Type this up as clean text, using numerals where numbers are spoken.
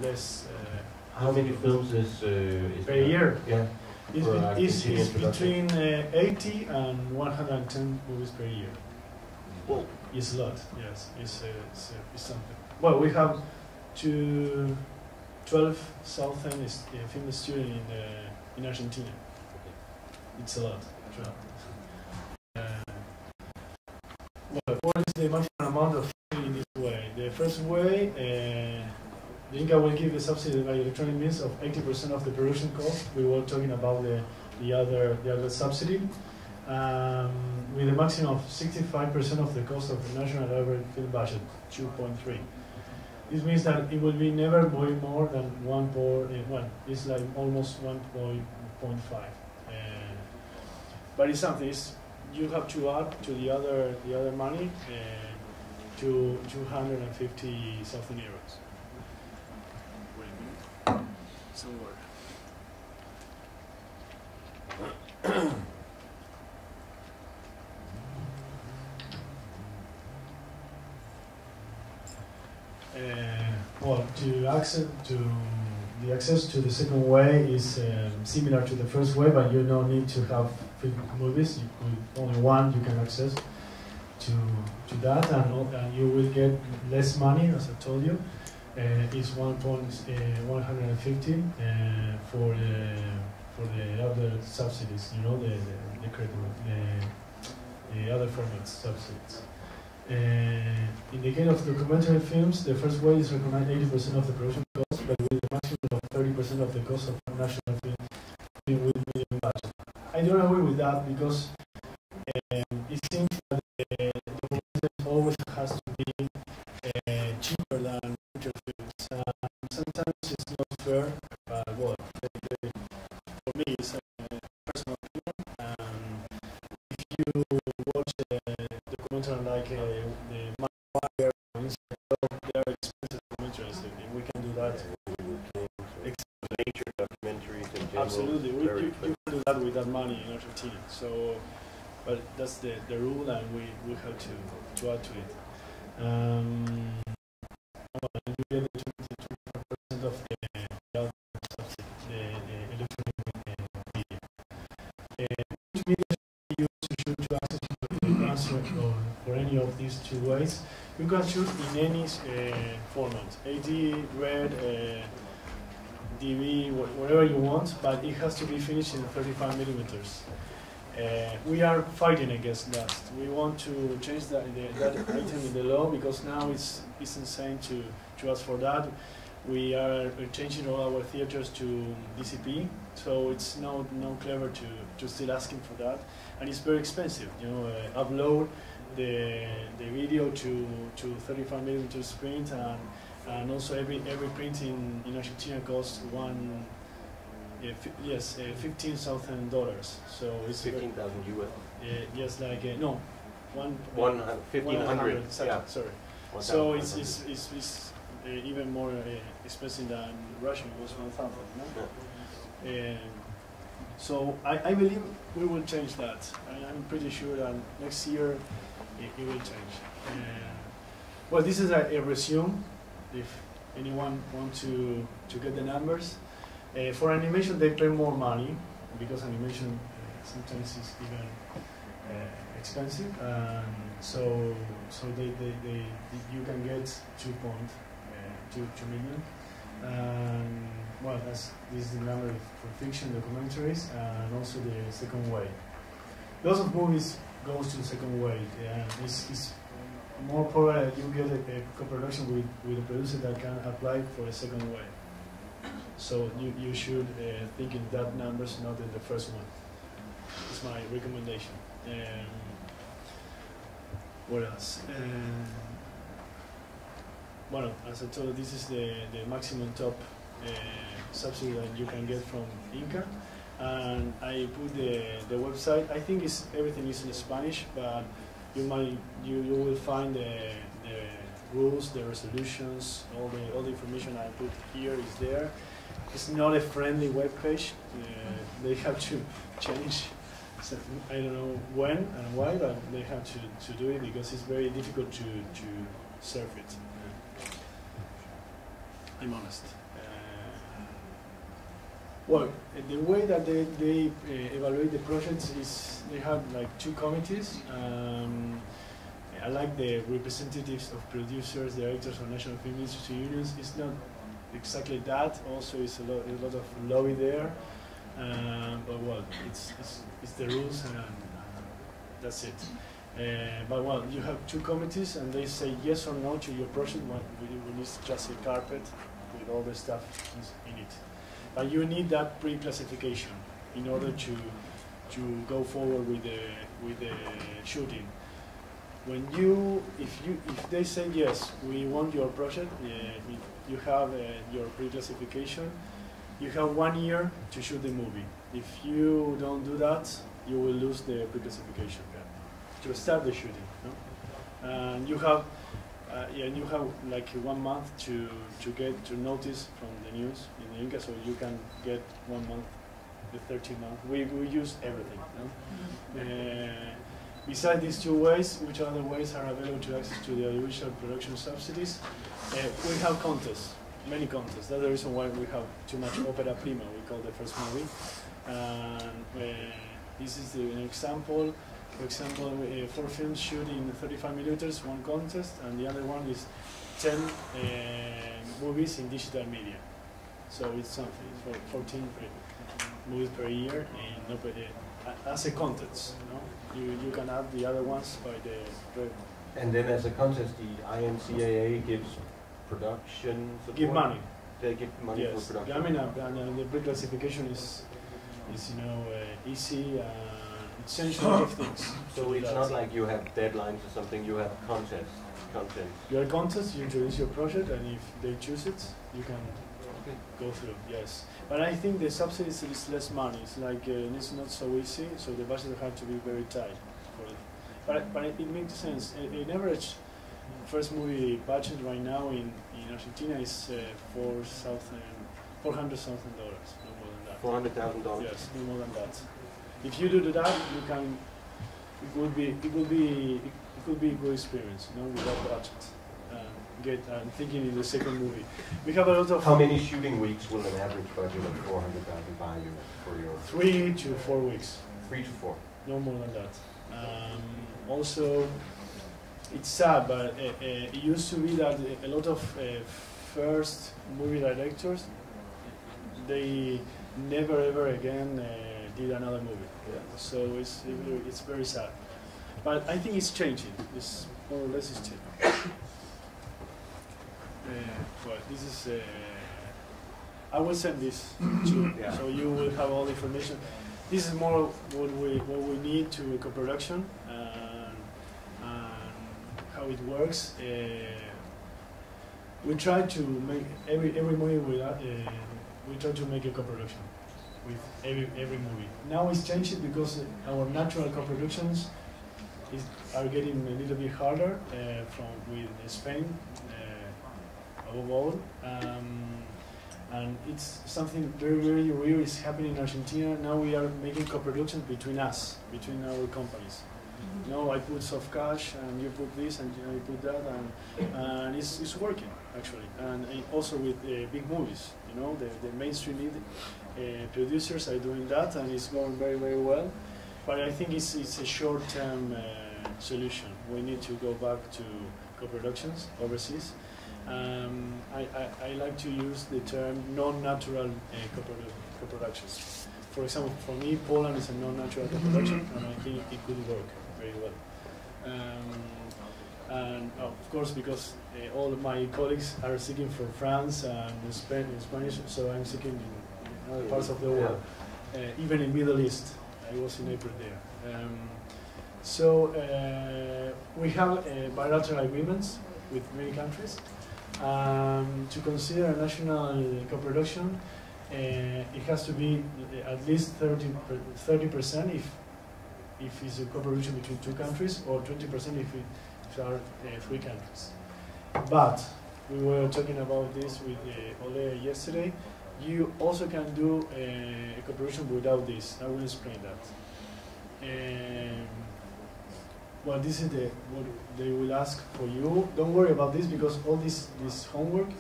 less. How many films is per year? Yeah. It's between 80 and 110 movies per year. Whoa. It's a lot, yes. It's something. Well, we have 12 Southern film students in Argentina. It's a lot. Well, what is the maximum amount of funding in this way? The first way, the Inca will give a subsidy by electronic means of 80% of the production cost. We were talking about the other subsidy, with a maximum of 65% of the cost of the national average film budget, 2.3. This means that it will be never way more than 1. It's like almost 1.5. But it's something. You have to add to the other money to 250 something euros. Wait a minute. Somewhere. Well, the access to the second way is similar to the first way, but you don't need to have film movies. With only one, you can access to that, and you will get less money, as I told you. It's 150 for the other subsidies. You know, the other formats subsidies. In the case of documentary films, the first way is recommend 80% of the production cost, but with a maximum of 30% of the cost of national film with medium budget. I don't agree with that because it seems that the documentary always has to be cheaper than feature films. Sometimes it's not fair, but well, for me it's a personal opinion. If you watch a documentary like the Wire, they are expensive documentaries. We can do that. Nature documentaries in general. Absolutely, you can do that with that money in Argentina. So, but that's the rule, and we have to add to it. You get the 25% of the electronic media. Which media you should answer for any of these two ways. You can shoot in any format, AD, RED, DV, whatever you want, but it has to be finished in 35 millimeters. We are fighting against that. We want to change that item in the law because now it's insane to ask for that. We are changing all our theaters to DCP, so it's no clever to still asking for that, and it's very expensive. You know, upload the video to 35 millimeters print, and also every print in Argentina costs $15,000. So it's 15,000 US. Yes, like no, 1,500. Yeah, sorry. So it's even more expensive than Russian. It was 1,000. No? Yeah. So I believe we will change that. I'm pretty sure that next year it will change. Well, this is a resume. If anyone wants to get the numbers, for animation they pay more money because animation sometimes is even expensive. So you can get 2 million. Well, this is the number for fiction documentaries, and also the second way. Lots of movies goes to the second way. It's more probable that you get a co-production with a producer that can apply for a second way. So you should think in that numbers, not in the first one. It's my recommendation. What else? Well, as I told you, this is the maximum top subsidy that you can get from Inca, and I put the website. I think everything is in Spanish, but you will find the rules, the resolutions, all the information I put here is there. It's not a friendly web page. They have to change. So I don't know when and why, but they have to do it because it's very difficult to surf it. I'm honest. Well, the way that they evaluate the projects is they have like two committees. I like the representatives of producers, directors, or national film industry unions. It's not exactly that. Also, it's a lot of lobby there. But well, it's the rules, and that's it. But well, you have two committees, and they say yes or no to your project. We need just a carpet with all the stuff in it. But you need that pre-classification in order to go forward with the shooting. When if they say yes, we want your project, you have your pre-classification. You have 1 year to shoot the movie. If you don't do that, you will lose the pre-classification to start the shooting. No? And you have like 1 month to get to notice from the news in the Inca, so you can get 1 month, the 13 month. We use everything. No? Besides these two ways, which other ways are available to access to the audiovisual production subsidies? We have contests, many contests. That's the reason why we have too much opera prima, we call the first movie. This is an example. For example, 4 films shoot in 35 millimeters, one contest, and the other one is 10 movies in digital media. So it's something for 14 movies per year as a contest. No? You can add the other ones by the. And then as a contest, the INCAA gives production support? Give money. They give money Yes. for production? I mean, and the pre-classification is easy. It changes a lot of things. So it's not like you have deadlines or something, you have content. You have a contest, you introduce your project, and if they choose it, you can go through, yes. But I think the subsidies is less money. It's like, it's not so easy, so the budget have to be very tight for it. But it makes sense. An average first movie budget right now in Argentina is $400,000, no more than that. $400,000? Yes, no more than that. If you do that, you can. It could be a good experience, with that budget. I'm thinking in the second movie. We have a lot of. How many shooting weeks will an average budget of $400,000 buy you for your? 3 to 4 weeks. 3 to 4. No more than that. Also, it's sad, but it used to be that a lot of first movie directors, they never ever again did another movie. Yeah. So it's very sad. But I think it's changing. It's more or less it's changing. Well, this is. I will send this to you, so you will have all the information. This is more what we need to co-production and how it works. We try to make every movie we try to make a co-production with every movie. Now it's changing because our natural co-productions are getting a little bit harder with Spain above all. And it's something very, very real is happening in Argentina. Now we are making co-productions between us, between our companies. I put soft cash, and you put this, and you put that, and it's working actually. And also with big movies, the mainstream producers are doing that, and it's going very, very well. But I think it's a short-term solution. We need to go back to co-productions overseas. I like to use the term non-natural co-productions. For example, for me, Poland is a non-natural co-production, and I think it could work very well. And of course, because all of my colleagues are seeking from France and Spain in Spanish, so I'm seeking in other parts of the world, even in Middle East. I was in April there. So we have bilateral agreements with many countries. To consider a national co-production, it has to be at least 30% if it's a co-production between 2 countries, or 20% if it are 3 countries. But we were talking about this with Ole yesterday. You also can do a co-production without this. I will explain that. Well, this is what they will ask for you. Don't worry about this because all this homework